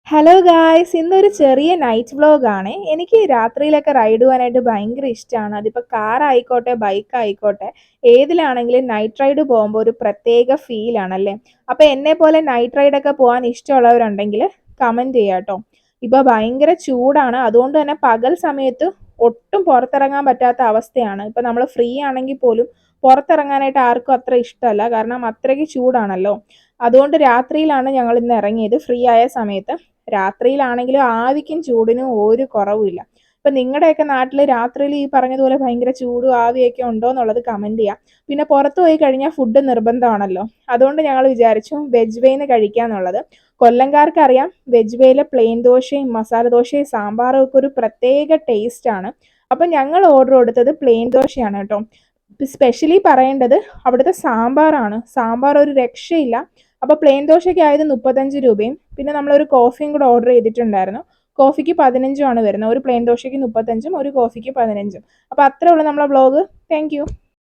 Hello guys, ഇന്നൊരു ചെറിയ night വ്ലോഗാണ്. എനിക്ക് രാത്രിയിലൊക്കെ റൈഡ് പോകാനായിട്ട് ഭയങ്കര ഇഷ്ടമാണ്. അതിപ്പോൾ കാർ ആയിക്കോട്ടെ, ബൈക്ക് ആയിക്കോട്ടെ, ഏതിലാണെങ്കിലും നൈറ്റ് റൈഡ് പോകുമ്പോൾ ഒരു പ്രത്യേക ഫീൽ ആണല്ലേ. അപ്പോൾ എന്നെ പോലെ നൈറ്റ് റൈഡൊക്കെ പോകാൻ ഇഷ്ടമുള്ളവരുണ്ടെങ്കിൽ കമൻറ്റ് ചെയ്യാം കേട്ടോ. ഇപ്പോൾ ഭയങ്കര ചൂടാണ്, അതുകൊണ്ട് തന്നെ പകൽ സമയത്ത് ഒട്ടും പുറത്തിറങ്ങാൻ പറ്റാത്ത അവസ്ഥയാണ്. ഇപ്പോൾ നമ്മൾ ഫ്രീ ആണെങ്കിൽ പോലും പുറത്തിറങ്ങാനായിട്ട് ആർക്കും അത്ര ഇഷ്ടമല്ല, കാരണം അത്രയ്ക്ക് ചൂടാണല്ലോ. അതുകൊണ്ട് രാത്രിയിലാണ് ഞങ്ങൾ ഇന്ന് ഇറങ്ങിയത്, ഫ്രീ ആയ സമയത്ത്. രാത്രിയിലാണെങ്കിലും ആവിക്കും ചൂടിനും ഒരു കുറവുമില്ല. ഇപ്പൊ നിങ്ങളുടെയൊക്കെ നാട്ടിൽ രാത്രിയിൽ ഈ പറഞ്ഞതുപോലെ ഭയങ്കര ചൂടും ആവിയൊക്കെ ഉണ്ടോ എന്നുള്ളത് കമന്റ് ചെയ്യാം. പിന്നെ പുറത്തു പോയി കഴിഞ്ഞാൽ ഫുഡ് നിർബന്ധമാണല്ലോ, അതുകൊണ്ട് ഞങ്ങൾ വിചാരിച്ചു വെജ് വേന്ന് കഴിക്കാന്നുള്ളത്. കൊല്ലംകാർക്ക് അറിയാം, വെജ് വേയിലെ പ്ലെയിൻ ദോശയും മസാല ദോശയും സാമ്പാറും ഒക്കെ ഒരു പ്രത്യേക ടേസ്റ്റ് ആണ്. അപ്പൊ ഞങ്ങൾ ഓർഡർ കൊടുത്തത് പ്ലെയിൻ ദോശയാണ് കേട്ടോ. സ്പെഷ്യലി പറയേണ്ടത് അവിടുത്തെ സാമ്പാറാണ്. സാമ്പാർ ഒരു രക്ഷയില്ല. അപ്പോൾ പ്ലെയിൻ ദോശയ്ക്ക് ആയത് 35 രൂപയും പിന്നെ നമ്മളൊരു കോഫിയും കൂടെ ഓർഡർ ചെയ്തിട്ടുണ്ടായിരുന്നു. കോഫിക്ക് 15 ആണ് വരുന്നത്. ഒരു പ്ലെയിൻ ദോശയ്ക്ക് 35, ഒരു കോഫിക്ക് 15. അപ്പോൾ അത്രേ ഉള്ളൂ നമ്മളെ വ്ളോഗ്. Thank you.